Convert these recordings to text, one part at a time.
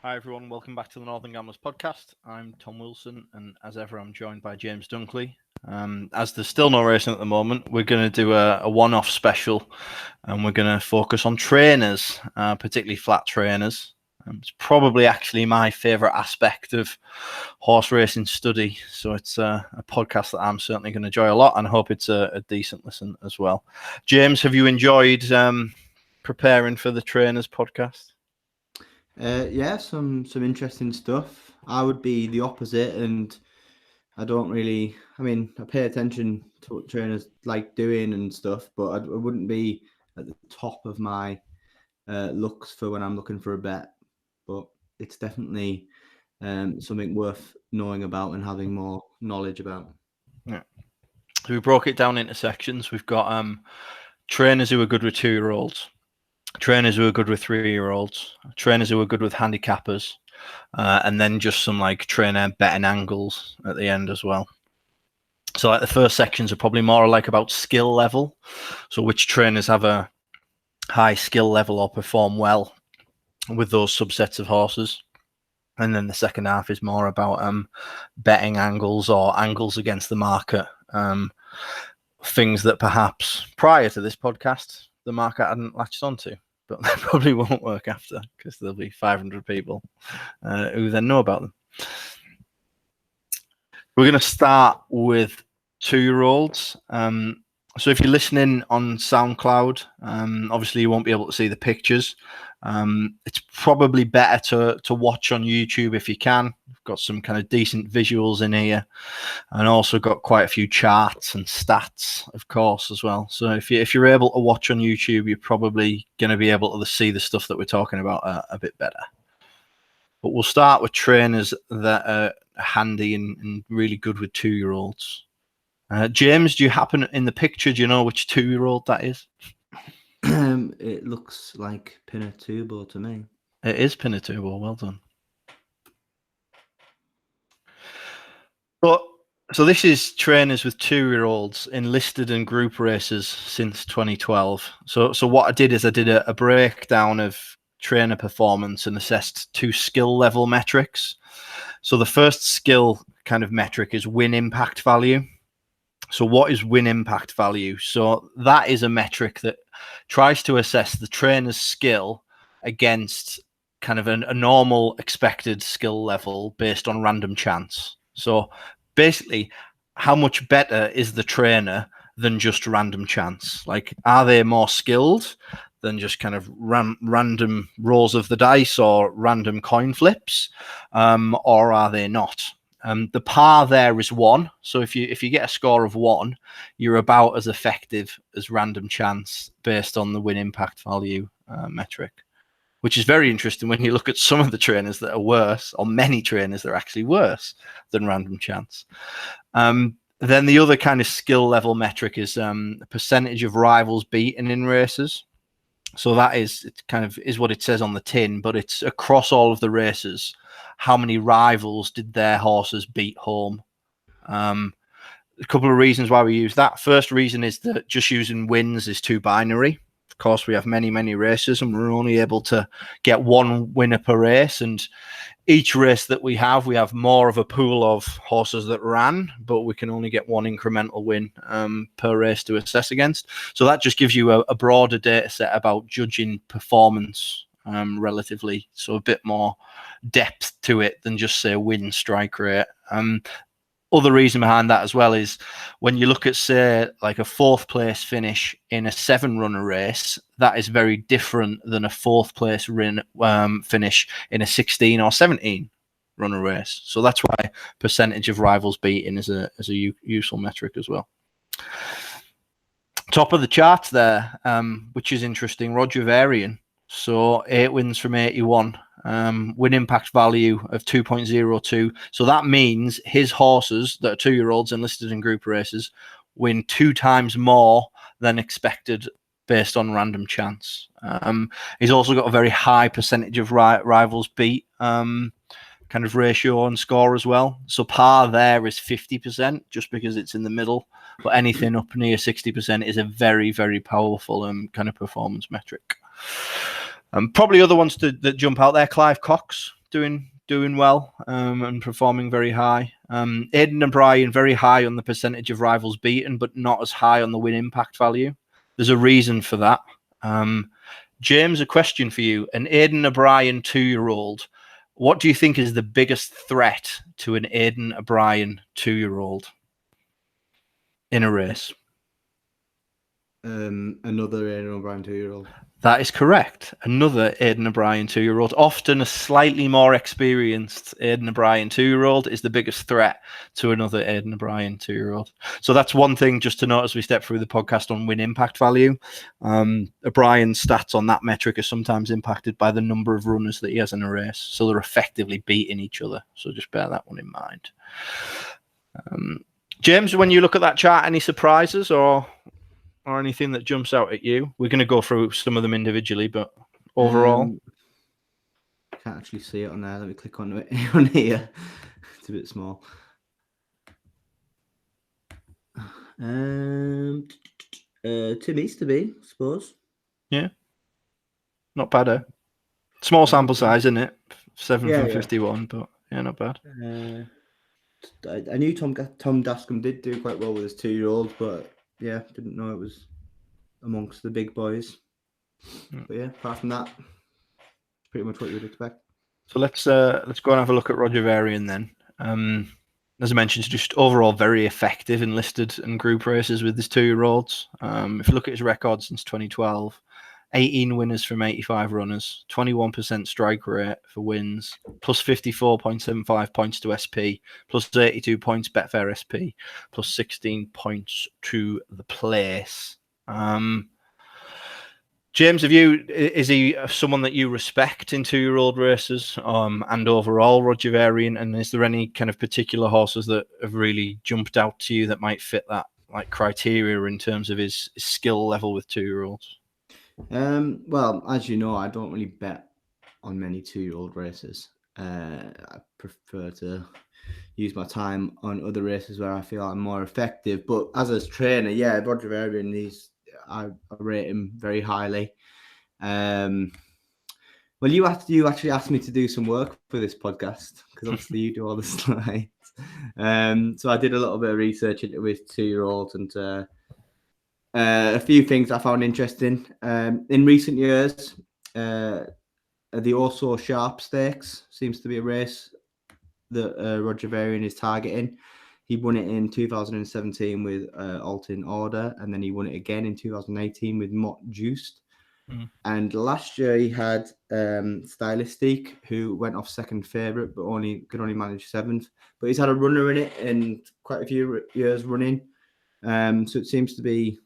Hi everyone, welcome back to the Northern Gamblers podcast. I'm Tom Wilson, and as ever, I'm joined by James Dunkley. As there's still no racing at the moment, we're going to do a one-off special, and we're going to focus on trainers, particularly flat trainers. It's probably actually my favourite aspect of horse racing study, so it's a podcast that I'm certainly going to enjoy a lot, and I hope it's a decent listen as well. James, have you enjoyed preparing for the trainers podcast? Yeah, some interesting stuff. I would be the opposite, and I don't really. I mean, I pay attention to what trainers like doing and stuff, but I wouldn't be at the top of my looks for when I'm looking for a bet. But it's definitely something worth knowing about and having more knowledge about. Yeah. So we broke it down into sections. We've got trainers who are good with 2-year-olds, trainers who are good with 3-year-olds, trainers who are good with handicappers, and then just some like trainer betting angles at the end as well. So like the first sections are probably more like about skill level. So which trainers have a high skill level or perform well with those subsets of horses. And then the second half is more about betting angles or angles against the market. Things that perhaps prior to this podcast, the market hadn't latched onto, but they probably won't work after because there'll be 500 people who then know about them. We're going to start with 2-year-olds. So if you're listening on SoundCloud, obviously you won't be able to see the pictures. It's probably better to watch on YouTube if you can. We've got some kind of decent visuals in here, and also got quite a few charts and stats, of course, as well. So if you're able to watch on YouTube, you're probably going to be able to see the stuff that we're talking about a bit better. But we'll start with trainers that are handy and really good with 2-year-olds. James, do you happen in the picture? Do you know which 2-year-old that is? It looks like Pinatubo to me. It is Pinatubo. Well done. So this is trainers with 2-year-olds enlisted in group races since 2012. So what I did is I did a breakdown of trainer performance and assessed 2 skill level metrics. So the first skill kind of metric is win impact value. So what is win impact value? So that is a metric that tries to assess the trainer's skill against kind of a normal expected skill level based on random chance. So basically, how much better is the trainer than just random chance? Like, are they more skilled than just kind of random rolls of the dice or random coin flips, or are they not? The par there is 1. So if you get a score of 1, you're about as effective as random chance based on the win impact value metric, which is very interesting when you look at some of the trainers that are worse, or many trainers that are actually worse than random chance. Then the other kind of skill level metric is percentage of rivals beaten in races. So that is, it kind of is what it says on the tin, but it's across all of the races. How many rivals did their horses beat home? A couple of reasons why we use that. First reason is that just using wins is too binary. Of course, we have many races, and we're only able to get 1 winner per race. And each race that we have more of a pool of horses that ran, but we can only get 1 incremental win per race to assess against. So that just gives you a broader data set about judging performance relatively. So a bit more depth to it than just say win strike rate. Other reason behind that as well is when you look at, say, like a 4th place finish in a 7-runner race, that is very different than a 4th place finish in a 16 or 17 runner race. So that's why percentage of rivals beaten is a useful metric as well. Top of the charts there, which is interesting, Roger Varian. So 8 wins from 81. Win impact value of 2.02. So that means his horses that are 2-year-olds enlisted in group races win 2 times more than expected based on random chance. He's also got a very high percentage of rivals beat kind of ratio and score as well. So par there is 50% just because it's in the middle, but anything up near 60% is a very powerful kind of performance metric. Probably other ones that jump out there. Clive Cox, doing well and performing very high. Aidan O'Brien very high on the percentage of rivals beaten, but not as high on the win impact value. There's a reason for that. James, a question for you. An Aidan O'Brien 2-year-old, what do you think is the biggest threat to an Aidan O'Brien 2-year-old in a race? Another Aidan O'Brien 2-year-old. That is correct. Another Aidan O'Brien 2-year-old. Often a slightly more experienced Aidan O'Brien 2-year-old is the biggest threat to another Aidan O'Brien 2-year-old. So that's one thing just to note as we step through the podcast on win impact value. O'Brien's stats on that metric are sometimes impacted by the number of runners that he has in a race. So they're effectively beating each other. So just bear that one in mind. James, when you look at that chart, any surprises or anything that jumps out at you? We're going to go through some of them individually, but overall, can't actually see it on there. Let me click on it on here. It's a bit small. Tim Easterby, I suppose. Yeah, not bad. Small sample size, isn't it? 7 from 51, but yeah, not bad. I knew Tom Dascombe did do quite well with his 2-year-old, but yeah, didn't know it was amongst the big boys. But yeah, apart from that, pretty much what you would expect. So let's go and have a look at Roger Varian then. As I mentioned, he's just overall very effective in listed and group races with his 2-year-olds. If you look at his record since 2012, 18 winners from 85 runners, 21% strike rate for wins, plus 54.75 points to SP, plus 82 points Betfair SP, plus 16 points to the place. James, is he someone that you respect in 2-year-old races and overall Roger Varian? And is there any kind of particular horses that have really jumped out to you that might fit that like criteria in terms of his skill level with 2-year-olds? Well, as you know, I don't really bet on many 2-year-old races. I prefer to use my time on other races where I feel I'm more effective. But as a trainer, yeah, Roger Varian, I rate him very highly. Well, you actually asked me to do some work for this podcast because obviously you do all the slides. So I did a little bit of research into his 2-year-old and a few things I found interesting. In recent years, the Also Sharp Stakes seems to be a race that Roger Varian is targeting. He won it in 2017 with Altin Order, and then he won it again in 2018 with Mott Juiced. And last year he had Stylistic, who went off second favourite, but could only manage 7th. But he's had a runner in it in quite a few years running. So it seems to be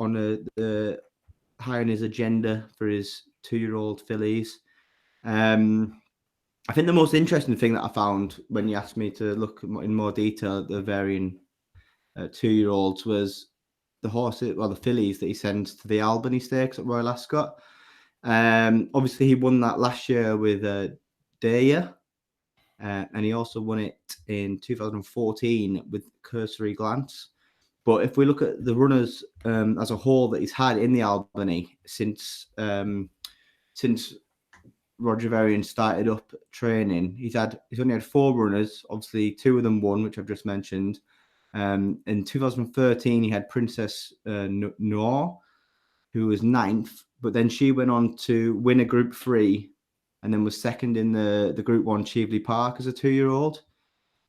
on the high on his agenda for his 2-year-old fillies. I think the most interesting thing that I found when you asked me to look in more detail at the Varian 2-year-olds was the fillies that he sends to the Albany Stakes at Royal Ascot. Obviously, he won that last year with DAAHYEH, and he also won it in 2014 with Cursory Glance. But if we look at the runners as a whole that he's had in the Albany since Roger Varian started up training, he's only had 4 runners. Obviously, 2 of them won, which I've just mentioned. In 2013, he had Princess Noor, who was 9th, but then she went on to win a Group 3 and then was second in the Group 1 Cheveley Park as a 2-year-old.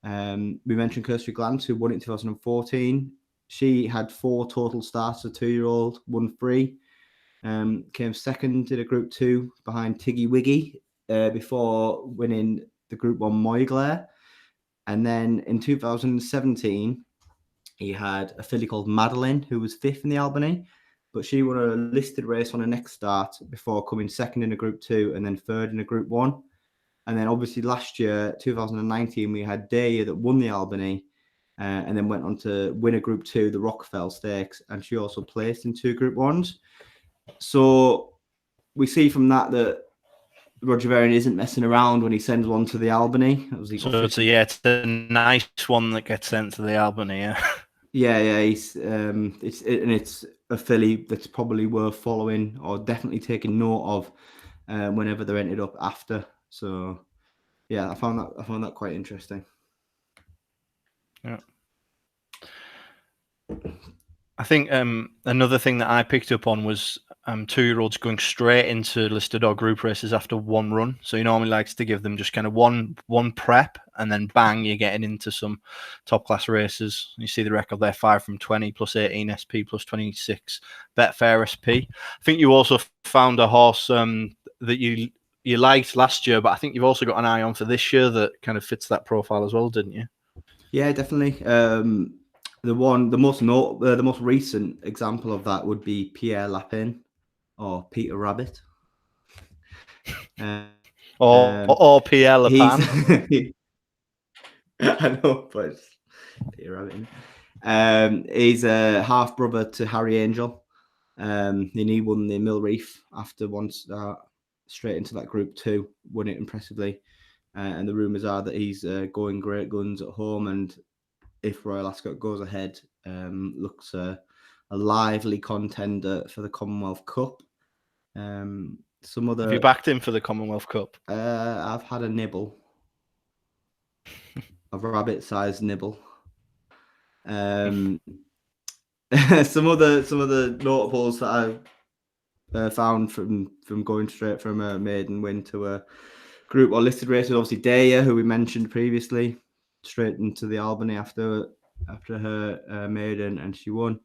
We mentioned Cursory Glance, who won it in 2014. She had 4 total starts as a 2-year-old, won 3. Came second in a Group 2 behind Tiggy Wiggy before winning the Group 1 Moyglaire. And then in 2017, he had a filly called Madeline, who was 5th in the Albany, but she won a listed race on her next start before coming second in a Group 2 and then 3rd in a Group 1. And then obviously last year, 2019, we had DAAHYEH that won the Albany and then went on to win a Group 2, the Rockefeller Stakes, and she also placed in 2 Group 1s. So we see from that Roger Varian isn't messing around when he sends one to the Albany. So it's a nice one that gets sent to the Albany, yeah. Yeah. It's a filly that's probably worth following or definitely taking note of whenever they're entered up after. So yeah, I found that quite interesting. Yeah. I think another thing that I picked up on was 2-year-olds going straight into listed or group races after one run. So he normally likes to give them just kind of one prep, and then bang, you're getting into some top class races. You see the record there: 5 from 20 plus 18 SP plus 26 Betfair SP. I think you also found a horse that you liked last year, but I think you've also got an eye on for this year that kind of fits that profile as well, didn't you? Yeah, definitely. The most recent example of that would be Pierre Lapin or Peter Rabbit. Or Pierre LAPIN. I know, but Peter Rabbit. He's a half brother to Harry Angel. And he won the Mill Reef after one start, straight into that Group 2, won it impressively. And the rumours are that he's going great guns at home, and if Royal Ascot goes ahead, looks a lively contender for the Commonwealth Cup. Some other. Have you backed him for the Commonwealth Cup? I've had a nibble, a rabbit-sized nibble. Some other notables that I found from going straight from a maiden win to a group or listed race was obviously DAAHYEH, who we mentioned previously, straight into the Albany after her maiden, and she won.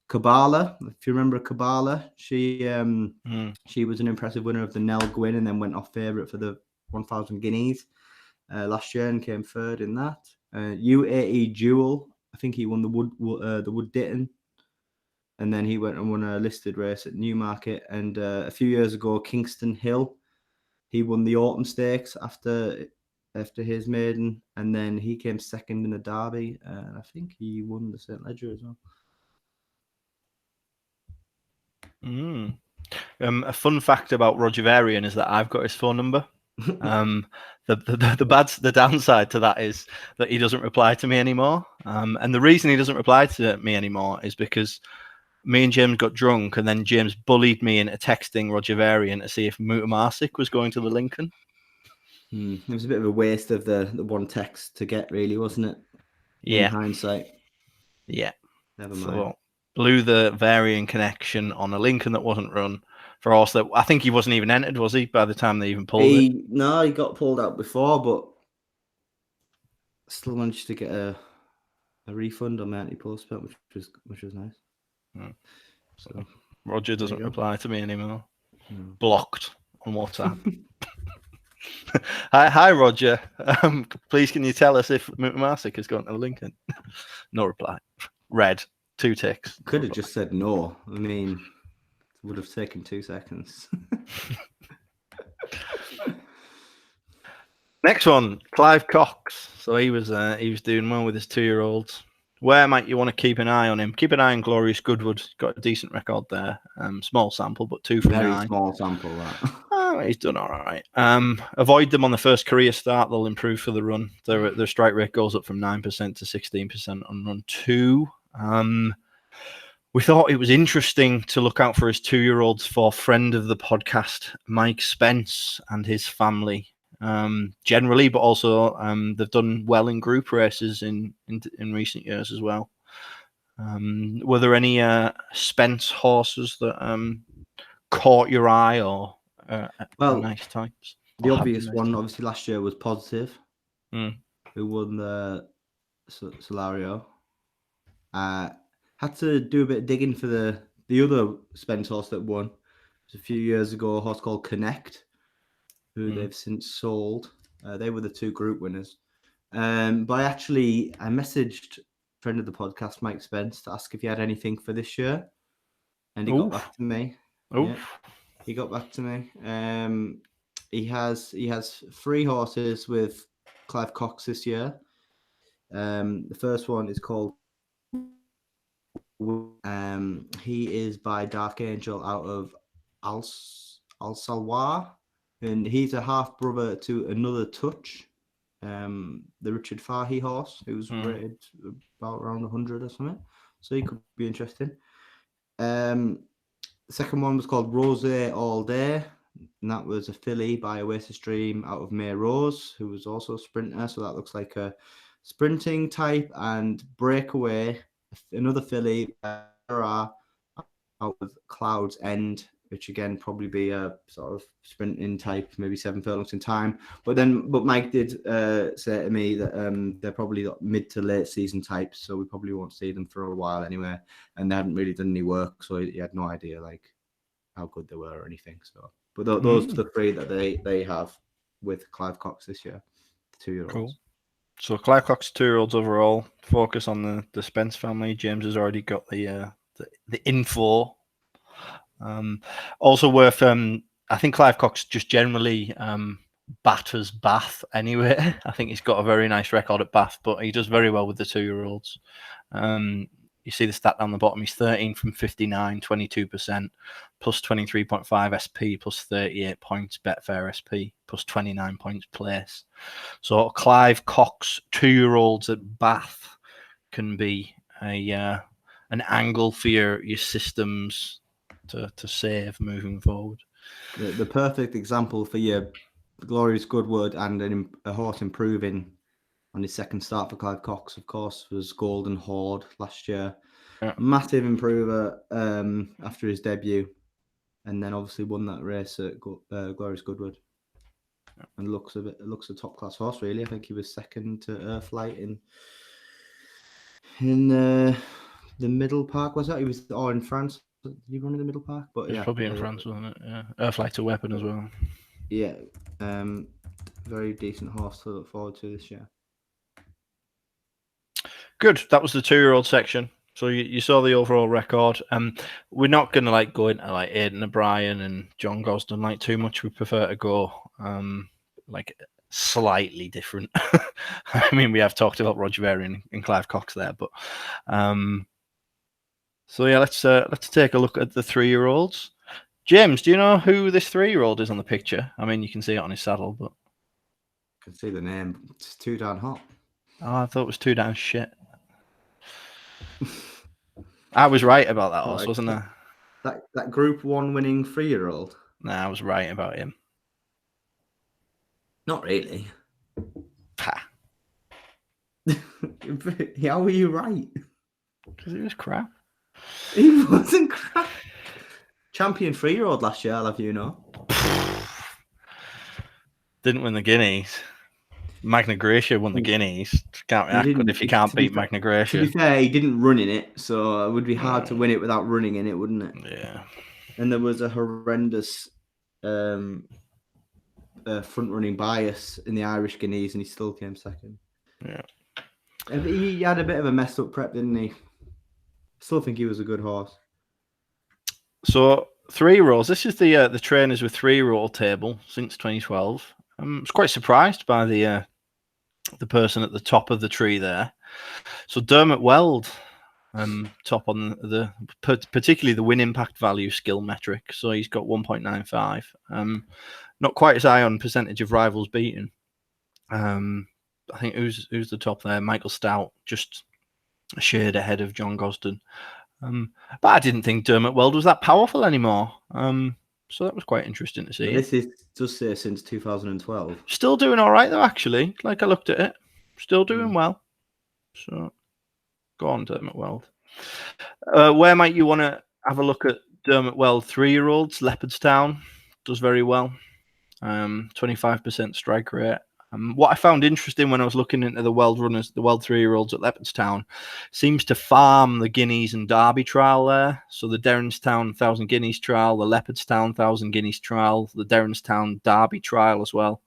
Kabbalah, if you remember Kabbalah, she was an impressive winner of the Nell Gwyn and then went off favourite for the 1,000 guineas last year and came third in that. UAE Jewel, I think he won the Wood Ditton, and then he went and won a listed race at Newmarket. And a few years ago, Kingston Hill, he won the Autumn Stakes after his maiden, and then he came second in the Derby, and I think he won the St. Ledger as well. A fun fact about Roger Varian is that I've got his phone number. The downside to that is that he doesn't reply to me anymore. And the reason he doesn't reply to me anymore is because me and James got drunk, and then James bullied me into texting Roger Varian to see if Mutamarsic was going to the Lincoln. It was a bit of a waste of the one text to get, really, wasn't it? Yeah. In hindsight. Yeah. Never mind. So blew the Varian connection on a Lincoln that wasn't run for a horse that I think he wasn't even entered, was he, by the time they even pulled it? No, he got pulled out before, but still managed to get a refund on the anti-post bet, which was nice. So Roger doesn't reply to me anymore. Blocked on WhatsApp. Hi, Roger. Please, can you tell us if Mutamarsic has gone to Lincoln? No reply. Red. 2 ticks. Could have just said no. I mean, it would have taken 2 seconds. Next one, Clive Cox. So he was doing well with his 2-year-olds. Where might you want to keep an eye on him? Keep an eye on Glorious Goodwood. Got a decent record there. Small sample, but 2 from 9. Very small sample, that. Oh, he's done all right. Avoid them on the first career start. They'll improve for the run. Their strike rate goes up from 9% to 16% on run 2. We thought it was interesting to look out for his 2-year-olds for friend of the podcast, Mike Spence, and his family. Generally, but also they've done well in group races in recent years as well. Were there any Spence horses that caught your eye or nice types? The obvious one, obviously, last year was Positive, who won the Solario. Had to do a bit of digging for the other Spence horse that won. It was a few years ago, a horse called Connect, who they've since sold. They were the 2 group winners. But I messaged friend of the podcast, Mike Spence, to ask if he had anything for this year, and he got back to me. Yeah, he got back to me. He has 3 horses with Clive Cox this year. The first one is called. He is by Dark Angel out of Al Salwa, and he's a half brother to Another Touch, the Richard Fahey horse, who's rated about around 100 or something. So he could be interesting. The second one was called Rosé All Day. and that was a filly by Oasis Dream out of May Rose, who was also a sprinter. So that looks like a sprinting type. And Breakaway, another filly, out of Cloud's End, which again probably be a sort of sprinting type, maybe 7 furlongs in time. But Mike did say to me that they're probably mid to late season types, so we probably won't see them for a while anyway. And they hadn't really done any work, so he had no idea like how good they were or anything. So, but those are the 3 that they have with Clive Cox this year, the 2-year-olds. Cool. So Clive Cox 2-year-olds overall. Focus on the Spence family. James has already got the info. Also worth. I think Clive Cox just generally batters Bath anyway. I think he's got a very nice record at Bath, but he does very well with the 2-year-olds. You see the stat down the bottom. He's 13 from 59, 22%, plus 23.5 SP, plus 38 points Betfair SP, plus 29 points place. So Clive Cox 2-year-olds at Bath can be an angle for your systems to save moving forward. The perfect example for your Glorious Goodwood and a horse improving on his second start for Clive Cox, of course, was Golden Horde last year. Yeah. Massive improver after his debut, and then obviously won that race at Glorious Goodwood. Yeah. And looks a top class horse, really. I think he was second to Earthlight in the Middle Park. Was that? He was in France. Did he run in the Middle Park? But yeah, probably in France, wasn't it? Yeah, Earthlight a weapon as well. Yeah, very decent horse to look forward to this year. Good. That was the 2-year-old section. So you saw the overall record. We're not going to go into Aidan O'Brien and John Gosden too much. We prefer to go slightly different. I mean, we have talked about Roger Varian and Clive Cox there, but so yeah, let's take a look at the 3-year-olds. James, do you know who this 3-year-old is on the picture? I mean, you can see it on his saddle, but I can see the name. It's Too Down Hot. Oh, I thought it was Too Down Shit. I was right about that horse, wasn't I? That Group 1 winning 3-year-old? Nah, I was right about him. Not really. Ha. How were you right? Because he was crap. He wasn't crap. Champion 3-year-old last year, I'll have you know. Didn't win the Guineas. Magna Gracia won the Guineas. Can't be that good if you can't beat Magna Gracia. To be fair, he didn't run in it, so it would be hard to win it without running in it, wouldn't it? Yeah. And there was a horrendous front-running bias in the Irish Guineas, and he still came second. Yeah. He had a bit of a messed up prep, didn't he? Still think he was a good horse. So 3-year-olds. This is the trainers with 3-year-old table since 2012. I was quite surprised by the person at the top of the tree there. So Dermot Weld, top on particularly the win impact value skill metric. So he's got 1.95. Not quite as high on percentage of rivals beaten. I think who's the top there? Michael Stout, just a shade ahead of John Gosden. But I didn't think Dermot Weld was that powerful anymore. So that was quite interesting to see. This is just since 2012. Still doing all right though, actually. Like I looked at it, still doing well. So go on, Dermot Weld. Where might you want to have a look at Dermot Weld? 3-year-olds, Leopardstown does very well. 25% strike rate. What I found interesting when I was looking into the Weld runners, the Weld 3-year-olds at Leopardstown, seems to farm the Guineas and Derby trial there. So the Derrinstown 1,000 Guineas trial, the Leopardstown 1,000 Guineas trial, the Derrinstown Derby trial as well.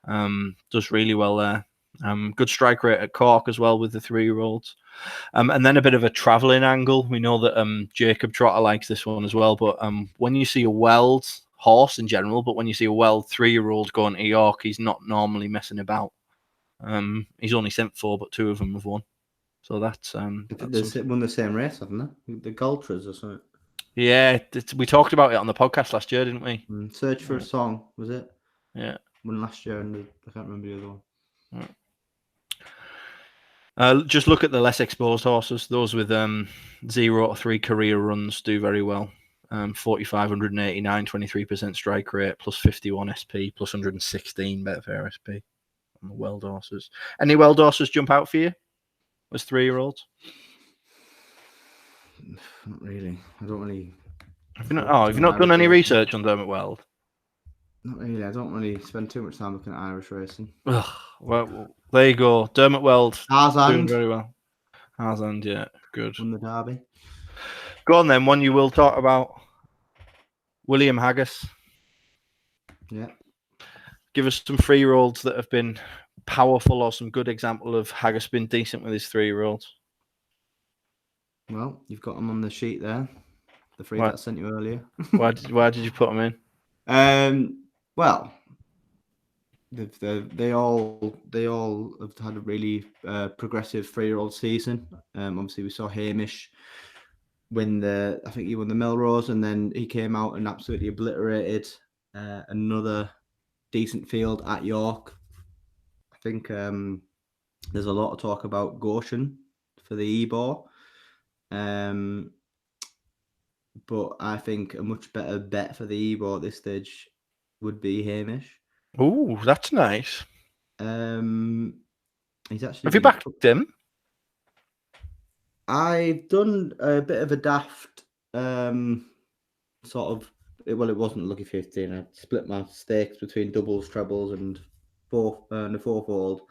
Does really well there. Good strike rate at Cork as well with the 3-year-olds. And then a bit of a travelling angle. We know that Jacob Trotter likes this one as well. But when you see a Weld horse in general, but when you see a Weld 3-year-old going to York, he's not normally messing about. He's only sent 4, but 2 of them have won. So that's they won the same race, haven't they? The Galtras or something. Yeah, we talked about it on the podcast last year, didn't we? Search for a Song, was it? Yeah. Won last year, and I can't remember the other one. Just look at the less exposed horses. Those with 0 to 3 career runs do very well. 4,589, 23% strike rate, plus 51 SP, plus 116 Betfair SP on the World horses. Any World horses jump out for you as 3-year-olds? Not really. I don't really. Have you not done any research on Dermot Weld? Not really. I don't really spend too much time looking at Irish racing. Well, there you go. Dermot Weld doing Tarzan. very well. Tarzan, yeah, good. Won the Derby. Go on then. One you will talk about. William Haggis. Yeah. Give us some 3-year-olds that have been powerful, or some good example of Haggis been decent with his 3-year-olds. Well, you've got them on the sheet there. The 3 that I sent you earlier. Why did you put them in? Well, they all have had a really progressive 3-year-old season. Obviously, we saw Hamish win I think he won the Melrose, and then he came out and absolutely obliterated another decent field at York. I think there's a lot of talk about Goshen for the Ebor. But I think a much better bet for the Ebor at this stage would be Hamish. Oh, that's nice. He's actually. Have you backed him? I've done a bit of a daft sort of. Well, it wasn't lucky 15. I split my stakes between doubles, trebles, and the fourfold.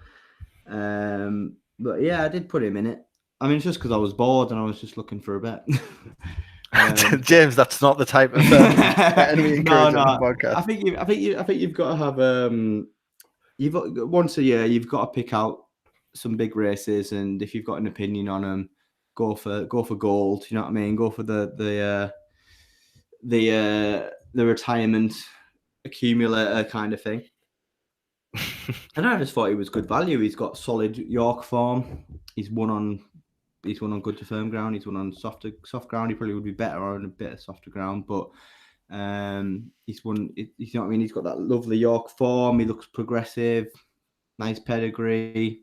But yeah, I did put him in it. I mean, it's just because I was bored and I was just looking for a bet. James, that's not the type of betting we encourage on the podcast. I think you've got to have once a year you've got to pick out some big races, and if you've got an opinion on them, go for gold. You know what I mean? Go for the retirement accumulator kind of thing. And I just thought he was good value. He's got solid York form. He's won on good to firm ground. He's won on soft ground. He probably would be better on a bit of softer ground, but he's won. You know what I mean? He's got that lovely York form. He looks progressive, nice pedigree.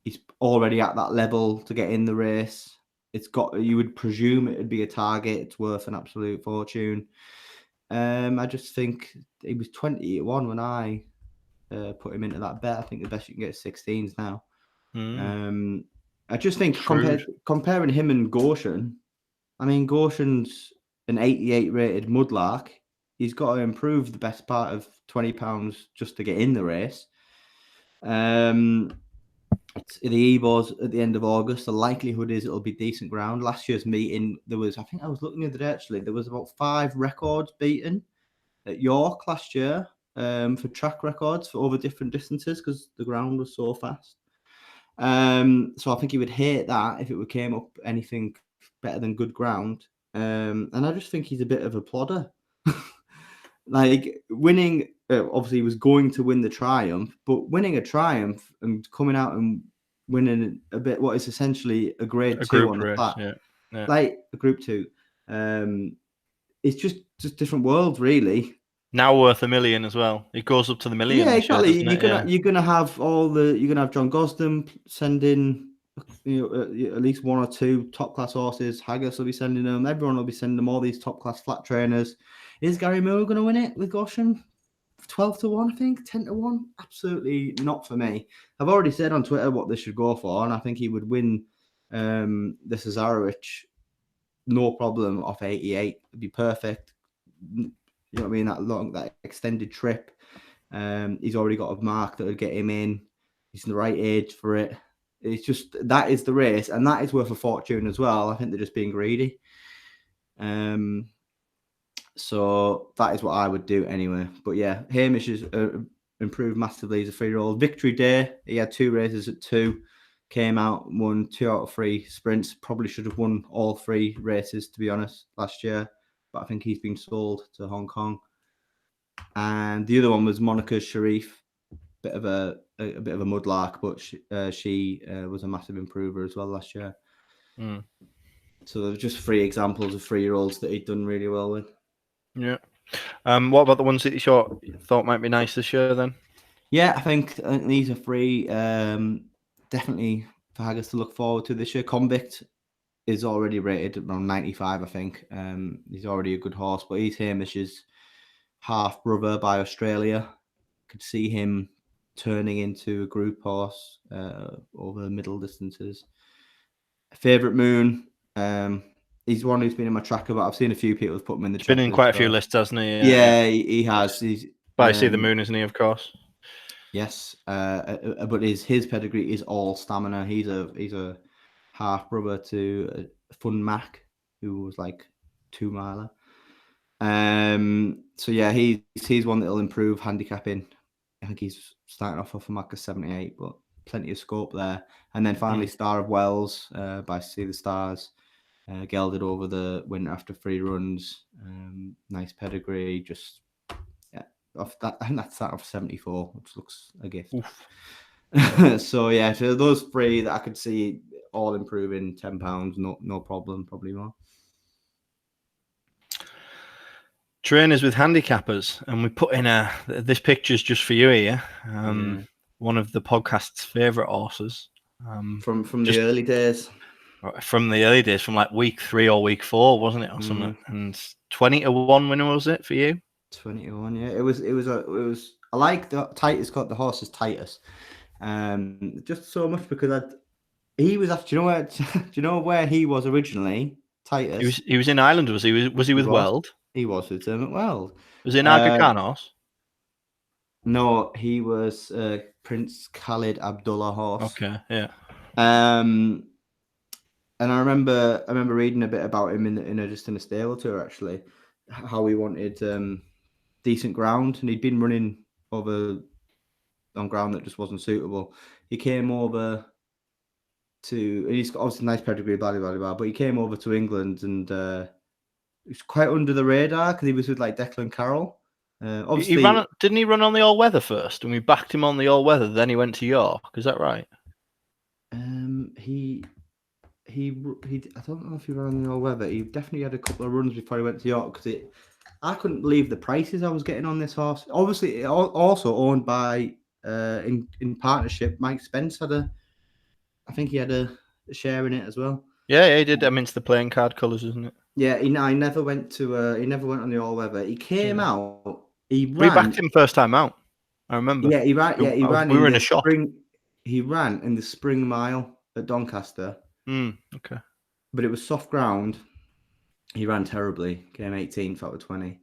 He's already at that level to get in the race. You would presume it would be a target. It's worth an absolute fortune. I just think he was 20-1 when I put him into that bet. I think the best you can get is 16s now. I just think comparing him and Goshen, I mean, Goshen's an 88 rated mudlark. He's got to improve the best part of £20 just to get in the race. The Ebors at the end of August. The likelihood is it'll be decent ground. Last year's meeting, I think I was looking the other day actually, there was about 5 records beaten at York last year for track records for over different distances because the ground was so fast. So I think he would hate that if it came up anything better than good ground. And I just think he's a bit of a plodder. Like winning, obviously he was going to win the Triumph, but winning a Triumph and coming out and winning a bit what is essentially a grade 2 on the flat, like a Group 2, it's just different world, really. Now worth $1 million as well. It goes up to the $1 million. Yeah, exactly. You're gonna have John Gosden sending, at least 1 or 2 top class horses. Haggis will be sending them. Everyone will be sending them all these top class flat trainers. Is Gary Moore going to win it with Goshen? 12-1, I think. 10-1. Absolutely not for me. I've already said on Twitter what they should go for, and I think he would win the Cesarewitch no problem off 88. It'd be perfect. You know what I mean? That extended trip. He's already got a mark that would get him in. He's the right age for it. It's just that is the race, and that is worth a fortune as well. I think they're just being greedy. So that is what I would do anyway. But yeah, Hamish has improved massively as a 3-year-old. Victory Day, he had 2 races at 2. Came out, won 2 out of 3 sprints. Probably should have won all 3 races, to be honest, last year. But I think he's been sold to Hong Kong. And the other one was Monica Sharif, bit of a mudlark, but she was a massive improver as well last year. So there were just 3 examples of 3-year-olds that he'd done really well with. Yeah. What about the ones that you thought might be nice this year then? Yeah, I think these are 3 definitely for Haggis to look forward to this year. Convict, is already rated around 95, I think. He's already a good horse, but he's Hamish's half brother by Australia. Could see him turning into a group horse over the middle distances. Favorite Moon. He's one who's been in my tracker, but I've seen a few people put him in the He's been in quite a few lists, hasn't he? Yeah, he has. He's. But I see the Moon, isn't he? Of course. Yes, but his pedigree is all stamina. He's a half brother to Fun Mac, who was like 2-miler. So yeah, he's one that'll improve handicapping. I think he's starting off a mark of 78, but plenty of scope there. And then finally, Star of Wells by See the Stars. Gelded over the win after 3 runs. Nice pedigree. Just off that, I think that's that off 74, which looks a gift. So yeah, so those 3 that I could see all improving £10, no problem, probably more. Trainers with handicappers, and we put in this picture's just for you here. One of the podcast's favourite horses. From the early days. From the early days, from like week 3 or week 4, wasn't it, or something? And 20-1 winner, was it for you? 20-1, yeah. It was. I like the Titus. Got the horse's Titus, just so much because he was actually. Do you know where he was originally? Titus. He was in Ireland. Was he? Was he with Weld? He was with Dermot Weld. Was it an Aga Khan horse? No, he was Prince Khalid Abdullah horse. Okay, yeah. And I remember reading a bit about him in a stable tour, actually, how he wanted decent ground, and he'd been running over on ground that just wasn't suitable. He came over to, and he's got obviously nice pedigree, blah, blah, blah, but he came over to England and he was quite under the radar because he was with like Declan Carroll. Obviously, didn't he run on the all weather first, and we backed him on the all weather? Then he went to York. Is that right? He I don't know if he ran on the all weather. He definitely had a couple of runs before he went to York because I couldn't believe the prices I was getting on this horse. Obviously, also owned by in partnership. Mike Spence I think he had a share in it as well. Yeah, he did. I mean, it's the playing card colours, isn't it? Yeah, he never went to. He never went on the all weather. He came out. We backed him first time out. I remember. Yeah, he ran. Yeah, he ran. We were in a shop. He ran in the Spring Mile at Doncaster. Okay. But it was soft ground. He ran terribly. Came 18th out of 20.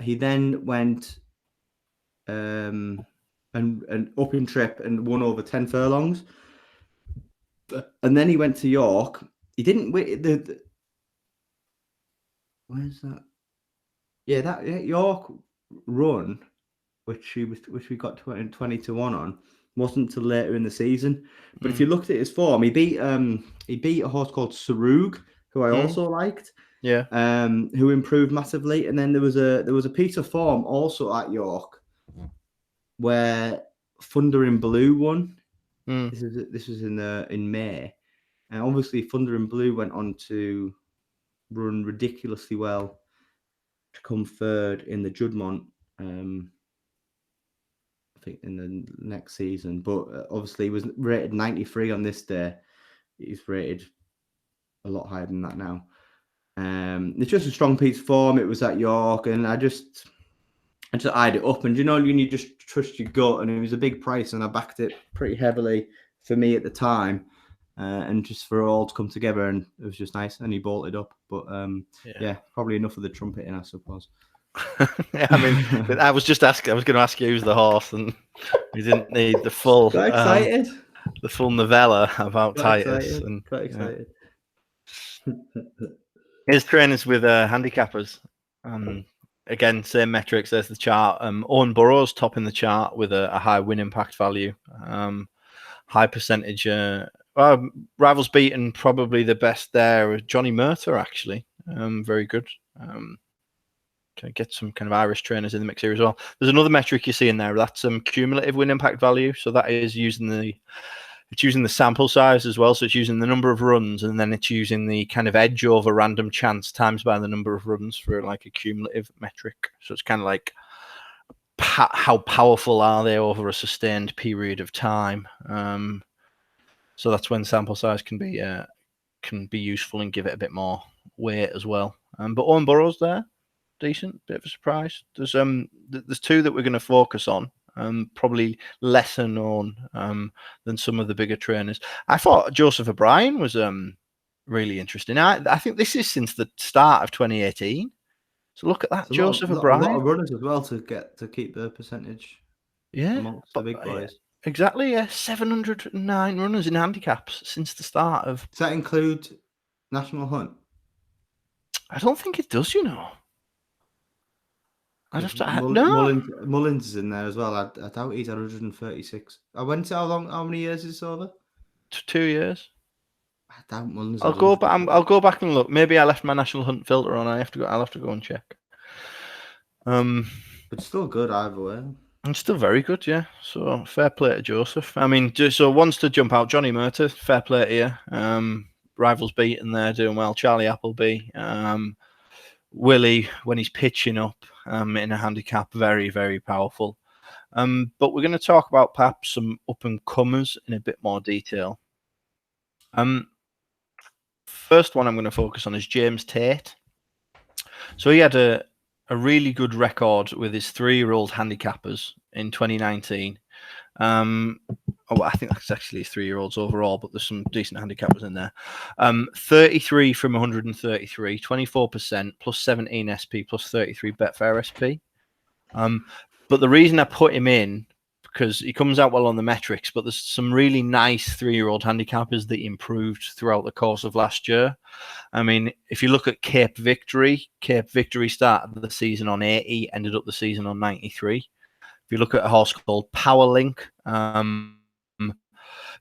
He then went and up in trip and won over 10 furlongs. And then he went to York. He didn't win where's that? Yeah, that York run, which we got 20-1 on, wasn't until later in the season. But if you looked at his form, he beat a horse called Sarug, who I also liked. Yeah. Who improved massively. And then there was a piece of form also at York where Thunder in Blue won. This was in May. And obviously Thunder in Blue went on to run ridiculously well to come third in the Juddmonte. I think in the next season, but obviously he was rated 93 on this day. He's rated a lot higher than that now. It's just a strong piece of form. It was at York, and I just eyed it up. And you just trust your gut, and it was a big price, and I backed it pretty heavily for me at the time, and just for it all to come together, and it was just nice. And he bolted up, but yeah, probably enough of the trumpeting, I suppose. Yeah, I mean, I was going to ask you who's the horse, and we didn't need the full. Quite excited. The full novella about Quite Titus. Quite excited. His trainers with handicappers. Again, same metrics. There's the chart. Owen Burrows topping the chart with a high win impact value. High percentage. Rivals beaten, probably the best there. Johnny Murtagh, actually. Very good. Can get some kind of Irish trainers in the mix here as well. There's another metric you see in there. That's cumulative win impact value. So that is using the sample size as well. So it's using the number of runs, and then it's using the kind of edge over random chance times by the number of runs for like a cumulative metric. So it's kind of like how powerful are they over a sustained period of time. So that's when sample size can be can be useful and give it a bit more weight as well. But Owen Burrows there, decent, bit of a surprise. There's two that we're going to focus on. Probably lesser known than some of the bigger trainers. I thought Joseph O'Brien was really interesting. I think this is since the start of 2018. So look at that, Joseph O'Brien. A lot of runners as well to keep the percentage. Yeah, amongst the big boys. Exactly. Yeah, 709 runners in handicaps since the start of. Does that include National Hunt? I don't think it does. You know. I'd have to. Mullins is in there as well. I doubt he's 136. I went to how many years is this over? 2 years. I doubt Mullins. I'll go back and look. Maybe I left my National Hunt filter on. I'll have to go and check. But still good either way. And still very good, yeah. So fair play to Joseph. I mean, so wants to jump out. Johnny Murtagh, fair play to you. Rivals beaten there, doing well. Charlie Appleby, Willie when he's pitching up in a handicap, very, very powerful. But we're going to talk about perhaps some up and comers in a bit more detail. First one I'm going to focus on is James Tate. So he had a really good record with his 3-year-old handicappers in 2019. I think that's actually his 3-year-olds overall, but there's some decent handicappers in there. 33 from 133, 24%, plus 17 SP, plus 33 Betfair SP. But the reason I put him in, because he comes out well on the metrics, but there's some really nice 3-year-old handicappers that improved throughout the course of last year. I mean, if you look at Cape Victory started the season on 80, ended up the season on 93. If you look at a horse called Powerlink,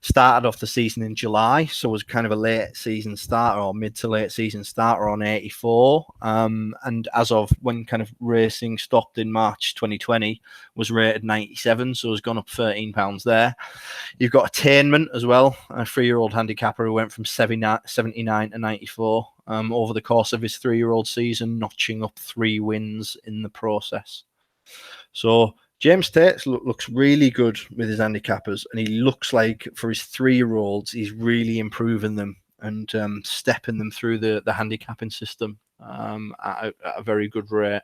started off the season in July, so was kind of a late season starter or mid to late season starter on 84. And as of when kind of racing stopped in March 2020, was rated 97, so has gone up 13 pounds there. You've got Attainment as well, a 3-year-old handicapper who went from 79 to 94 over the course of his 3-year-old season, notching up 3 wins in the process. So James Tate looks really good with his handicappers, and he looks like for his 3-year-olds, he's really improving them and stepping them through the handicapping system at a very good rate.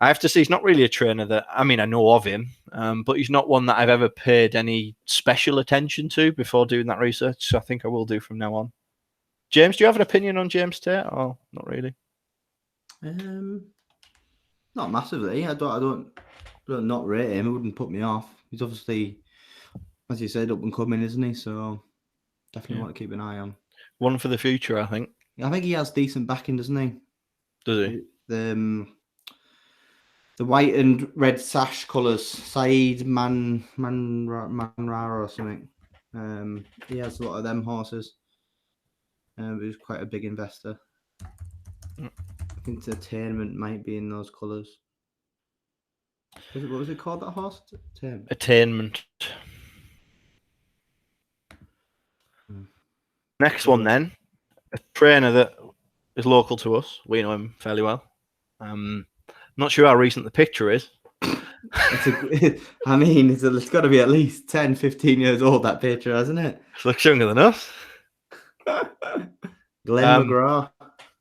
I have to say, he's not really a trainer that, I mean, I know of him, but he's not one that I've ever paid any special attention to before doing that research, so I think I will do from now on. James, do you have an opinion on James Tate, or not really? Not massively. I don't not rate him. It wouldn't put me off. He's obviously, as you said, up and coming, isn't he? So definitely want to keep an eye on. One for the future, I think. I think he has decent backing, doesn't he? Does he? The white and red sash colours, Saeed Manrara or something. He has a lot of them horses. He's quite a big investor. I think the Attainment might be in those colours. What was it called, that horse? Attainment. Next one then, a trainer that is local to us. We know him fairly well. Not sure how recent the picture is. It's got to be at least 10, 15 years old, that picture, hasn't it? It looks younger than us. Glenn McGrath.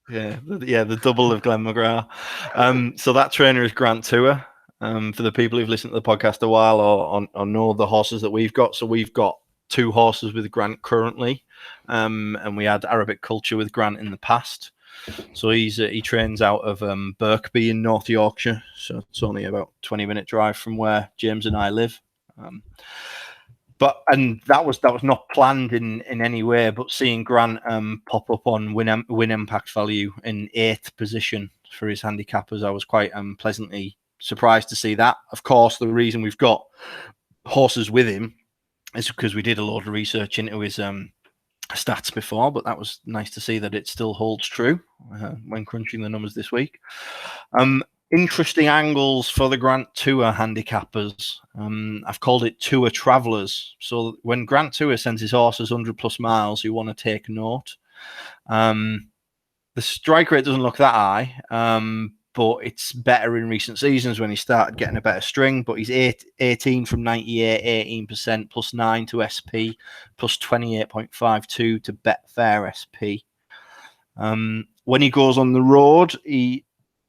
Yeah, the double of Glenn McGrath. So that trainer is Grant Tour. For the people who've listened to the podcast a while or know the horses that we've got. So we've got 2 horses with Grant currently, and we had Arabic Culture with Grant in the past. So he trains out of Birkby in North Yorkshire. So it's only about 20-minute drive from where James and I live. But that was not planned in any way. But seeing Grant pop up on win impact value in 8th position for his handicappers, I was quite pleasantly surprised to see that. Of course, the reason we've got horses with him is because we did a lot of research into his stats before, but that was nice to see that it still holds true when crunching the numbers this week. Interesting angles for the Grant Tour handicappers. I've called it Tour Travellers. So when Grant Tour sends his horses 100 plus miles, you want to take note. The strike rate doesn't look that high, but it's better in recent seasons when he started getting a better string. But he's 18 from 98, 18%, plus 9 to SP, plus 28.52 to Betfair SP. When he goes on the road, he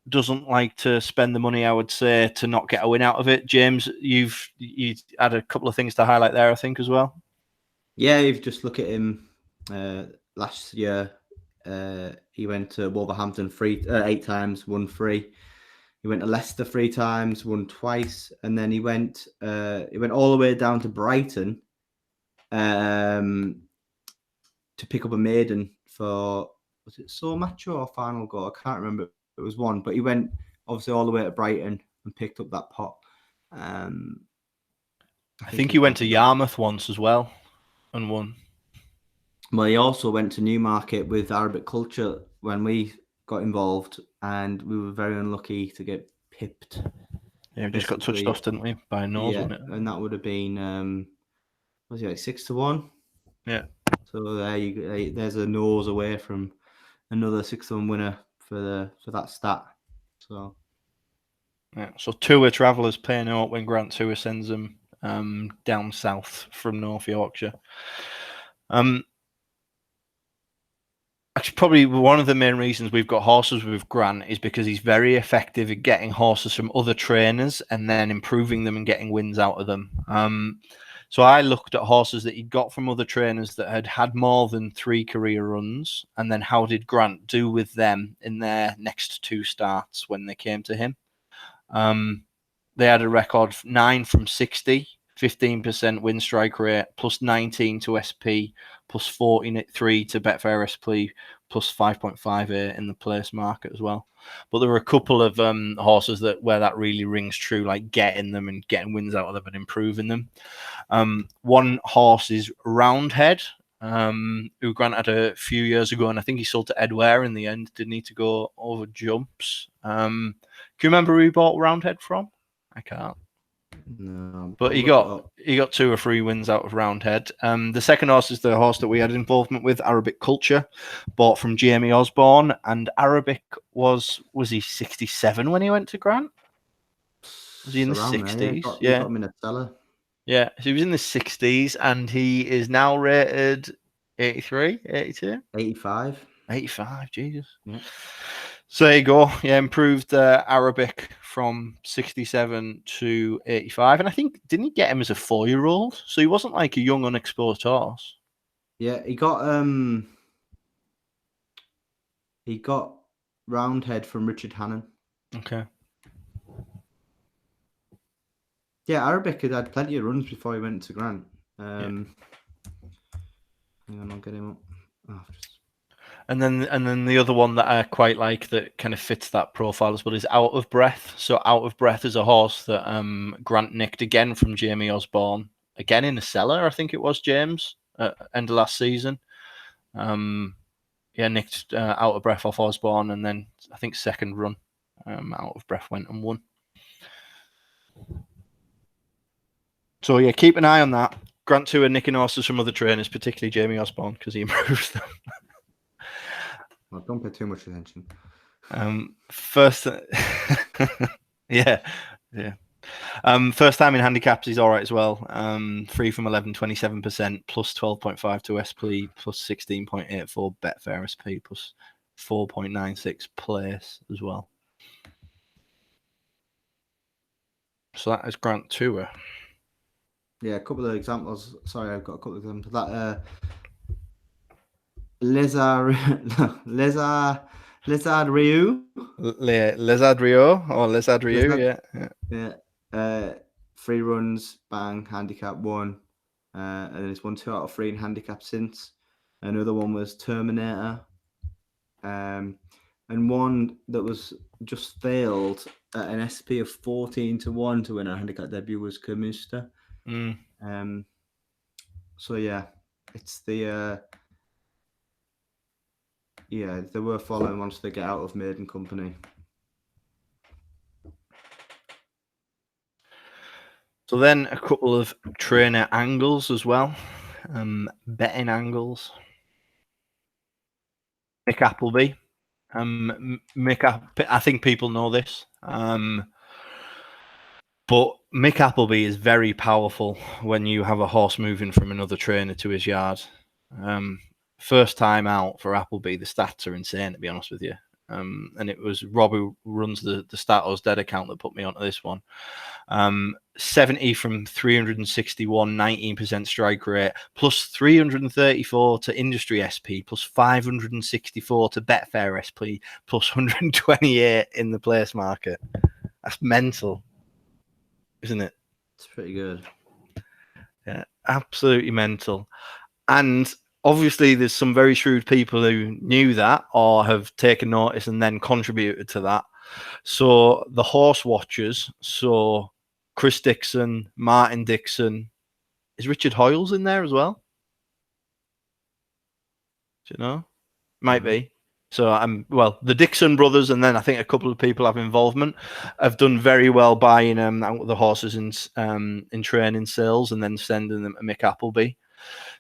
doesn't like to spend the money, I would say, to not get a win out of it. James, you had a couple of things to highlight there, I think, as well. Yeah, if you just look at him last year, he went to Wolverhampton 8 times, won 3. He went to Leicester 3 times, won twice, and then he went all the way down to Brighton to pick up a maiden for, was it So Macho or Final Goal? I can't remember. It was one, but he went obviously all the way to Brighton and picked up that pot. I think he went to Yarmouth once as well and won. Well, he also went to Newmarket with Arabic Culture when we got involved, and we were very unlucky to get pipped. Yeah, we just got touched off, didn't we, by a nose, wasn't it? And that would have been, was he like 6-1? Yeah. So there's a nose away from another 6-1 winner for that stat. So yeah, so Tour Travellers paying out when Grant Tour sends them down south from North Yorkshire. Actually, probably one of the main reasons we've got horses with Grant is because he's very effective at getting horses from other trainers and then improving them and getting wins out of them. So I looked at horses that he'd got from other trainers that had had more than 3 career runs, and then how did Grant do with them in their next 2 starts when they came to him. They had a record 9 from 60, 15% win strike rate, plus 19 to SP, plus 43 to Betfair SP, plus 5.58 in the place market as well. But there were a couple of horses where that really rings true, like getting them and getting wins out of them and improving them. One horse is Roundhead, who Grant had a few years ago, and I think he sold to Ed Ware in the end. Didn't need to go over jumps. Can you remember who he bought Roundhead from? I can't. No, but he got 2 or 3 wins out of Roundhead. The second horse is the horse that we had involvement with, Arabic Culture, bought from Jamie Osborne. And Arabic was he 67 when he went to Grant? Was he in the 60s? Yeah, got him in a cellar. Yeah, so he was in the 60s, and he is now rated 83, 82, 85. 85, Jesus. Yeah. So there you go. Yeah, improved Arabic from 67 to 85. And I think, didn't he get him as a 4-year-old? So he wasn't like a young, unexposed horse. Yeah, he got Roundhead from Richard Hannon. Okay. Yeah, Arabic had plenty of runs before he went to Grant. Hang on, I'll get him up. And then the other one that I quite like that kind of fits that profile as well is Out of Breath. So Out of Breath is a horse that Grant nicked again from Jamie Osborne, again in the cellar, I think it was, James, end of last season. Nicked Out of Breath off Osborne, and then I think second run, Out of Breath went and won. So yeah, keep an eye on that. Grant Tour nicking horses from other trainers, particularly Jamie Osborne, because he improves them. Well, don't pay too much attention. First, yeah. First time in handicaps, he's all right as well. 3 from 11, 27%, plus 12.5 to SP, plus 16.84 Betfair SP, plus 4.96 place as well. So that is Grant Tour. Yeah, a couple of examples. Sorry, I've got a couple of examples. That Lézard Ryu. Lézard Rio or Lézard Ryu, yeah. 3 runs, bang, handicap 1. And it's won 2 out of 3 in handicap since. Another one was Terminator. And one that was just failed at an SP of 14-1 to win a handicap debut was Kermuster. So yeah, it's the they were following once they get out of maiden company. So then a couple of trainer angles as well, betting angles. Nick Appleby I think people know this. But Mick Appleby is very powerful when you have a horse moving from another trainer to his yard. First time out for Appleby, the stats are insane, to be honest with you. And it was Rob, who runs the Statos Dead account, that put me onto this one. 70 from 361, 19% strike rate, plus 334 to Industry SP, plus 564 to Betfair SP, plus 128 in the place market. That's mental, isn't it? It's pretty good. Yeah, absolutely mental. And obviously there's some very shrewd people who knew that or have taken notice and then contributed to that. So the horse watchers, so Chris Dixon, Martin Dixon, is Richard Hoyles in there as well? Do you know? Might be. So the Dixon brothers, and then I think a couple of people have involvement, have done very well buying out the horses in training sales and then sending them to Mick Appleby.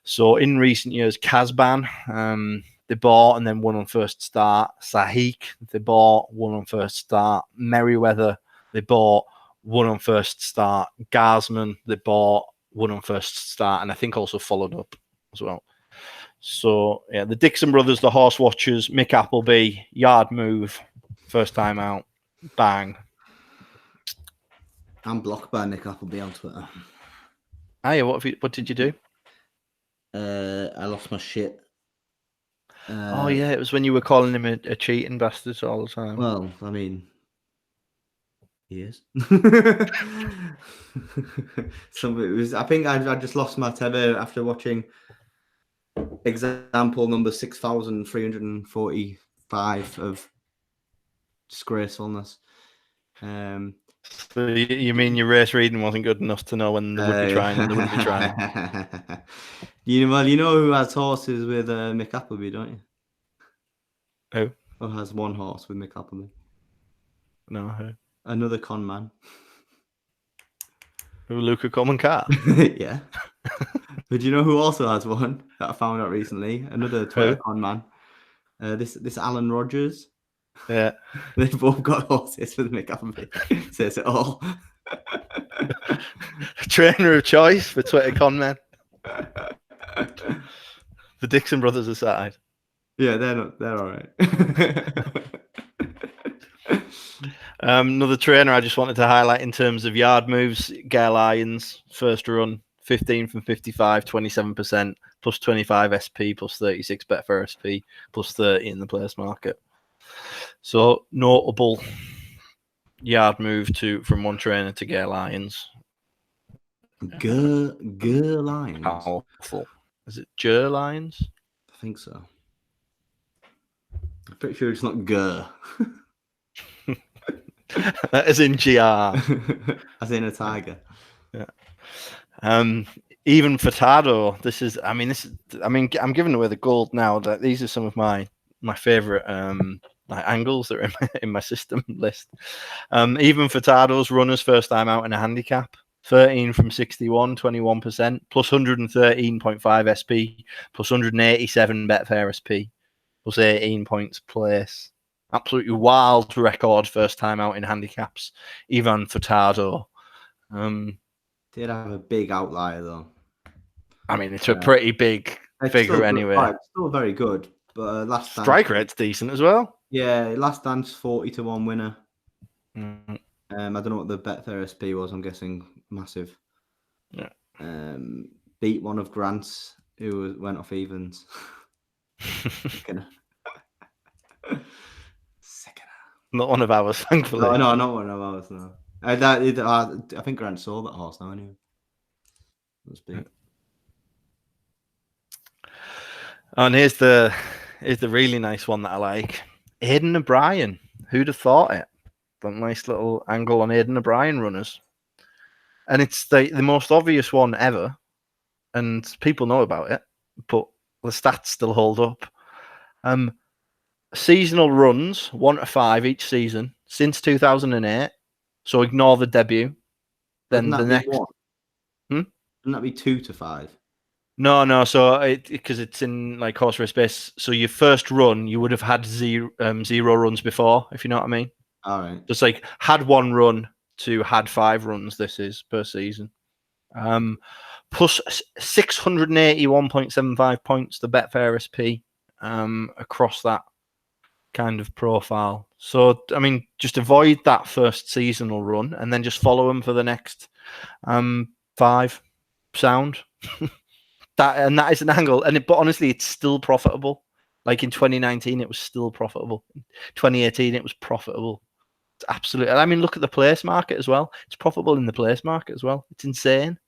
So in recent years, Casban, they bought and then won on first start. Sahik, they bought, won on first start. Merriweather, they bought, won on first start. Garsman, they bought, won on first start, and I think also followed up as well. So yeah, the Dixon brothers, the horse watchers, Mick Appleby, yard move, first time out, bang. I'm blocked by Mick Appleby on Twitter. Yeah, what did you do? I lost my shit. Oh yeah, it was when you were calling him a cheating bastard all the time. Well, I mean, he is. I think I just lost my tether after watching example number 6,345 of disgracefulness. So you mean your race reading wasn't good enough to know when they would be trying and they wouldn't be trying? You know who has horses with Mick Appleby, don't you? Who? Who has one horse with Mick Appleby? No, who? Another con man. Who, Luca Common-Car? Yeah. But do you know who also has one that I found out recently? Another Twitter con man. This Alan Rogers. Yeah. They've both got horses with Mick Appleby. Says it all. Trainer of choice for Twitter con men. The Dixon brothers aside. Yeah, they're all right. Another trainer I just wanted to highlight in terms of yard moves, Gail Lyons, first run, 15 from 55, 27%, plus 25 SP, plus 36 Betfair SP, plus 30 in the place market. So notable yard move from one trainer to Gail Lyons. Ger Lyons. Powerful. Is it Ger Lyons? I think so. I'm pretty sure it's not Ger. As in GR. As in a tiger. Yeah. Even Furtado, I'm giving away the gold now. That these are some of my favorite angles that are in my system list. Even Furtado's runners first time out in a handicap, 13 from 61, 21%, plus 113.5 SP, plus 187 Betfair SP, plus 18 points place. Absolutely wild record first time out in handicaps. Ivan Furtado. Did have a big outlier though. I mean, it's a pretty big figure anyway. It's still very good, but last strike rate's decent as well. Yeah, last dance 40-1 winner. Mm. I don't know what the Betfair SP was. I'm guessing massive. Yeah. Beat one of Grant's who went off evens. Not one of ours, thankfully. No, not one of ours. No. I think Grant sold that horse now. Anyway, that's big. And here's the really nice one that I like. Aidan O'Brien. Who'd have thought it? That nice little angle on Aidan O'Brien runners. And it's the most obvious one ever. And people know about it, but the stats still hold up. Seasonal runs, 1 to 5 each season since 2008. So ignore the debut. Then the next. Wouldn't that be 2 to 5? No. So because it's in like horse race space. So your first run, you would have had zero runs before, if you know what I mean. All right. Just like had 1 run to had 5 runs. This is per season. Plus 681.75 points the Betfair SP across that kind of profile. So I mean, just avoid that first seasonal run and then just follow them for the next 5 sound. that is an angle, but honestly, it's still profitable. Like in 2019, it was still profitable. 2018, it was profitable. It's absolutely. I mean, look at the place market as well. It's profitable in the place market as well. It's insane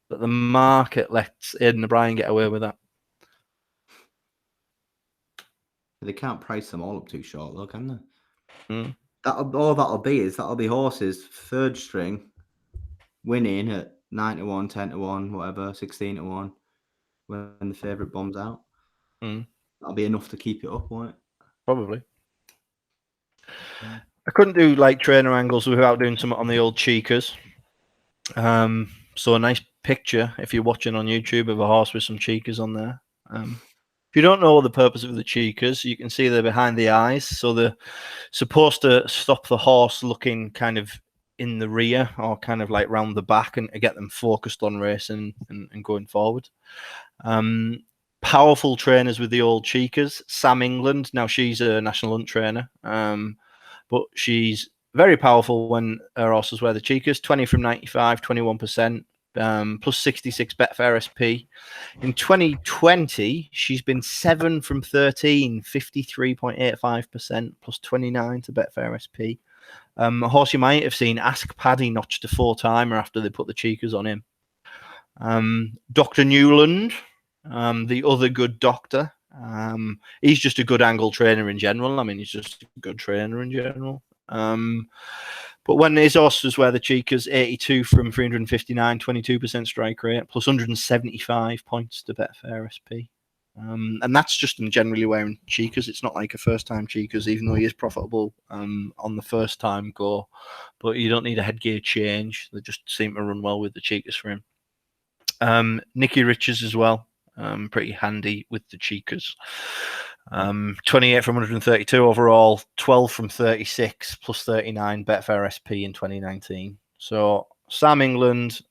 that the market lets Aidan O'Brien get away with that. They can't price them all up too short, though, can they? Mm. That'll be horses third string winning at 9-1, 10-1, whatever, 16-1 when the favourite bombs out. Mm. That'll be enough to keep it up, won't it? Probably. I couldn't do like trainer angles without doing something on the old cheekers. So a nice picture if you're watching on YouTube of a horse with some cheekers on there. If you don't know the purpose of the cheekers, you can see they're behind the eyes. So they're supposed to stop the horse looking kind of in the rear or kind of like round the back and get them focused on racing and going forward. Powerful trainers with the old cheekers. Sam England, now she's a national hunt trainer, but she's very powerful when her horses wear the cheekers. 20 from 95, 21%, plus 66 Betfair SP. In 2020, she's been 7 from 13, 53.85%, plus 29 to Betfair SP. A horse you might have seen, Ask Paddy, notched a 4-timer after they put the cheekers on him. Dr. Newland, the other good doctor. He's just a good angle trainer in general. I mean, he's just a good trainer in general. But when his horses wear the cheekers, 82 from 359, 22% strike rate, plus 175 points to Betfair SP. And that's just in generally wearing cheekers. It's not like a first-time cheekers, even though he is profitable on the first-time go. But you don't need a headgear change. They just seem to run well with the cheekers for him. Nicky Richards as well. Pretty handy with the cheekers. 28 from 132 overall, 12 from 36, plus 39 Betfair SP in 2019. So Sam England,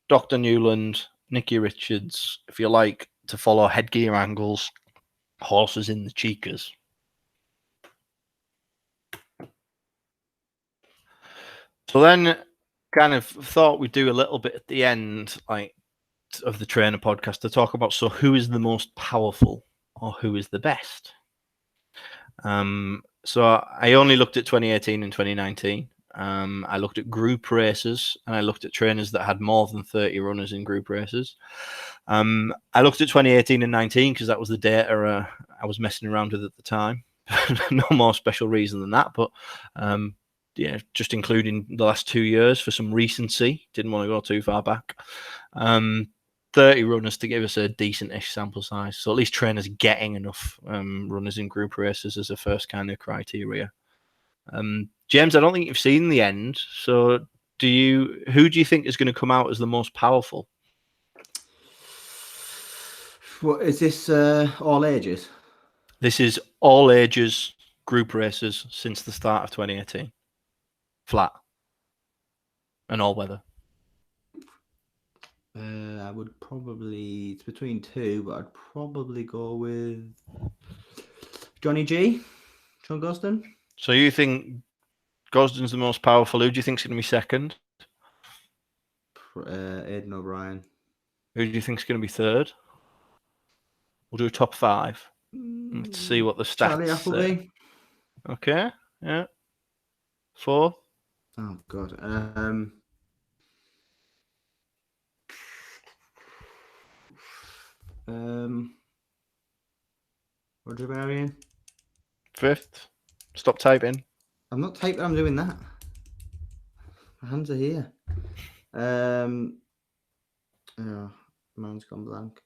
Dr. Newland, Nicky Richards, if you like to follow headgear angles, horses in the cheekers. So then kind of thought we'd do a little bit at the end, like of the trainer podcast, to talk about, so who is the most powerful or who is the best? So I only looked at 2018 and 2019. I looked at group races and I looked at trainers that had more than 30 runners in group races. I looked at 2018 and 19 because that was the data I was messing around with at the time. No more special reason than that, but yeah, just including the last 2 years for some recency. Didn't want to go too far back. 30 runners to give us a decent-ish sample size. So at least trainers getting enough runners in group races as a first kind of criteria. James, I don't think you've seen the end. So who do you think is going to come out as the most powerful? What is this? All ages? This is all ages group races since the start of 2018. Flat. And all weather. I would probably, it's between 2, but I'd probably go with Johnny G, John Gosden. So you think Gosden's the most powerful? Who do you think's going to be second? Aidan O'Brien. Who do you think's going to be third? We'll do a top 5. Let's see what the stats Charlie Appleby. say. Okay, yeah. 4. Oh God. Roger Varian. 5th. Stop typing. I'm not typing. I'm doing that. My hands are here. Oh, mine's gone blank.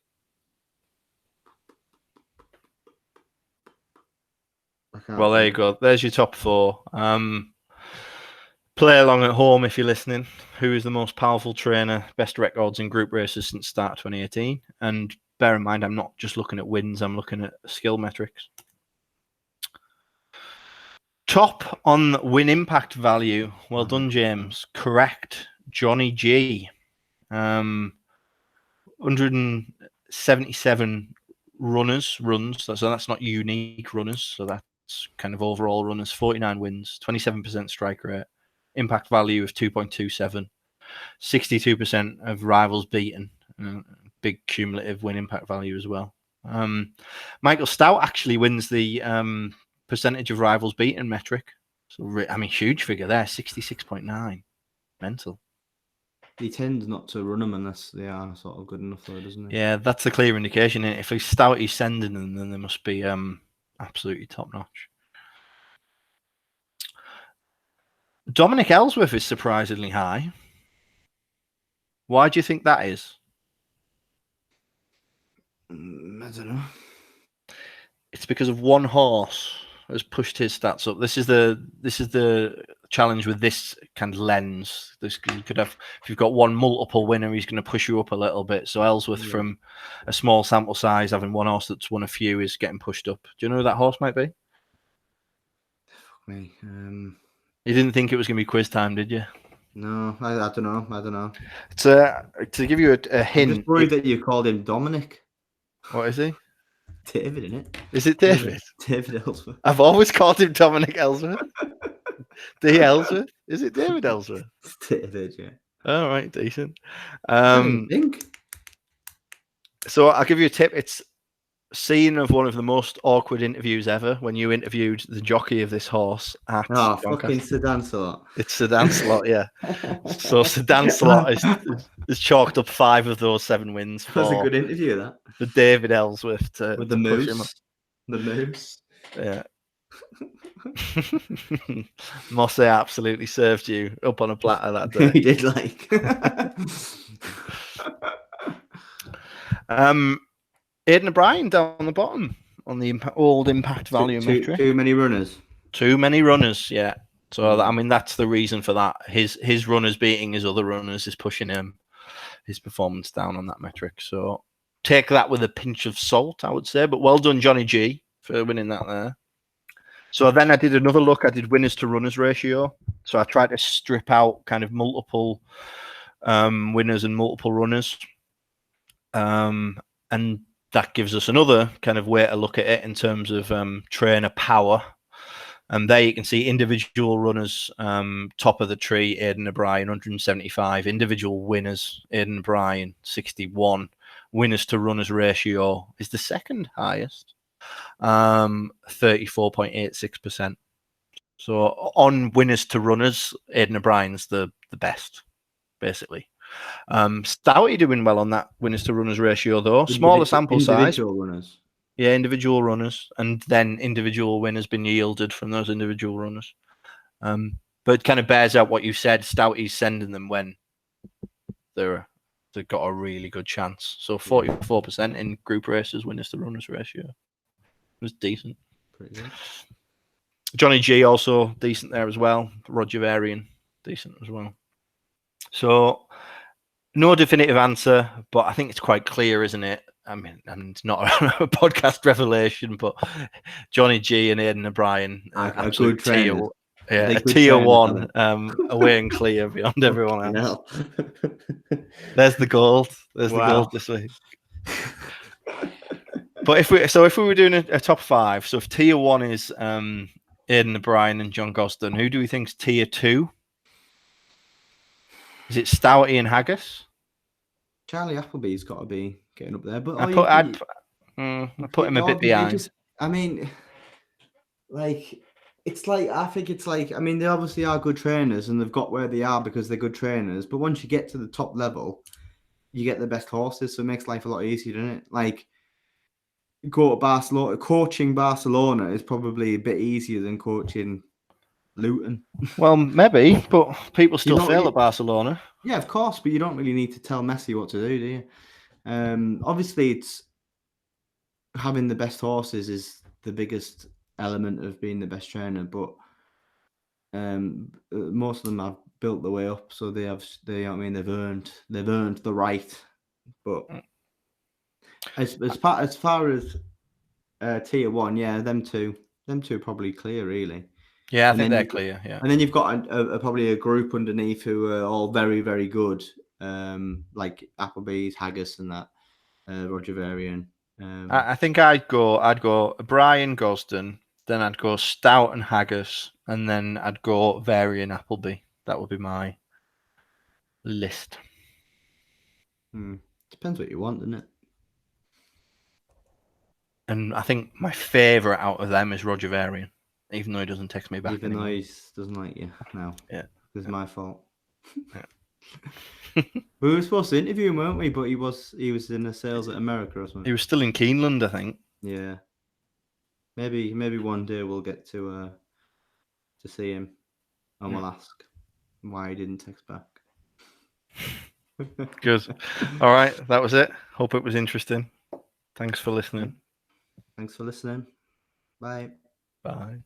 Well, there you go. There's your top 4. Play along at home if you're listening. Who is the most powerful trainer, best records in group races since start 2018? And bear in mind, I'm not just looking at wins, I'm looking at skill metrics. Top on win impact value. Well done, James. Correct. Johnny G. 177 runs. So that's not unique runners. So that's kind of overall runners. 49 wins, 27% strike rate, impact value of 2.27, 62% of rivals beaten. Big cumulative win impact value as well. Michael Stout actually wins the percentage of rivals beaten metric. So, I mean, huge figure there, 66.9. Mental. He tends not to run them unless they are sort of good enough, though, doesn't he? Yeah, that's a clear indication. If he's Stout, he's sending them, then they must be absolutely top notch. Dominic Ellsworth is surprisingly high. Why do you think that is? I don't know. It's because of one horse has pushed his stats up. This is the challenge with this kind of lens. You could have, if you've got one multiple winner, he's going to push you up a little bit. So Ellsworth, from a small sample size, having one horse that's won a few, is getting pushed up. Do you know who that horse might be? Fuck me. You didn't think it was going to be quiz time, did you? No, I don't know. I don't know. To give you a hint. I'm just worried that you called him Dominic. What is he? David, isn't it? Is it David? David Ellsworth. I've always called him Dominic Ellsworth. D. Ellsworth? Is it David Ellsworth? It's David, yeah. All right, decent. I didn't think. So I'll give you a tip. It's scene of one of the most awkward interviews ever when you interviewed the jockey of this horse at fucking Sedan Slot. It's Sedan Slot, yeah. So Sedan Slot is chalked up 5 of those 7 wins. That was a good interview, that. For David Ellsworth with the moose. The moose. Yeah. Mosse absolutely served you up on a platter that day. He did, like. Aidan O'Brien down the bottom on the old impact value metric. Too many runners. Too many runners, yeah. So I mean, that's the reason for that. His runners beating his other runners is pushing his performance down on that metric. So take that with a pinch of salt, I would say. But well done, Johnny G, for winning that there. So then I did another look. I did winners to runners ratio. So I tried to strip out kind of multiple winners and multiple runners. And that gives us another kind of way to look at it in terms of trainer power. And there you can see individual runners, top of the tree, Aidan O'Brien, 175. Individual winners, Aidan O'Brien, 61. Winners to runners ratio is the second highest, 34.86%. So on winners to runners, Aidan O'Brien's the best, basically. Stouty doing well on that winners to runners ratio, though. Smaller sample size. Individual runners. Yeah, individual runners, and then individual winners been yielded from those individual runners. But it kind of bears out what you said. Stouty's sending them when they've got a really good chance. So 44% in group races, winners to runners ratio. It was decent. Pretty good. Johnny G also decent there as well. Roger Varian, decent as well. So no definitive answer, but I think it's quite clear, isn't it? I mean, it's not a podcast revelation, but Johnny G and Aidan O'Brien, a good trainer. A tier 1, away and clear beyond everyone else. There's the gold. There's the gold this week. But if we were doing a top 5, so if tier 1 is Aidan O'Brien and John Gosden, who do we think's tier 2? Is it Stouty and Haggis? Charlie Appleby's got to be getting up there, but I put him a bit behind. I mean, like, it's like, I think it's like, I mean, they obviously are good trainers and they've got where they are because they're good trainers. But once you get to the top level, you get the best horses, so it makes life a lot easier, doesn't it? Like, go to Barcelona, coaching Barcelona is probably a bit easier than coaching Luton. Well, maybe, but people still fail at Barcelona. Yeah, of course, but you don't really need to tell Messi what to do you? Obviously, it's having the best horses is the biggest element of being the best trainer, but Most of them have built their way up, so they have. They, I mean, they've earned the right. But as far as tier 1, yeah, them two probably clear really. Yeah, I And think then they're you've got, clear. Yeah. and then you've got probably a group underneath who are all very, very good, like Applebee's, Haggis, and that, Roger Varian. I think I'd go Brian Gosden, then I'd go Stout and Haggis, and then I'd go Varian Appleby. That would be my list. Depends what you want, doesn't it? And I think my favourite out of them is Roger Varian, even though he doesn't text me back Even anymore. though he doesn't like you. No. Yeah. It's my fault. Yeah. We were supposed to interview him, weren't we? But he was in the sales at America or something. He was still in Keeneland, I think. Yeah. Maybe one day we'll get to see him, and we'll ask why he didn't text back. Good. All right, that was it. Hope it was interesting. Thanks for listening. Thanks for listening. Bye. Bye.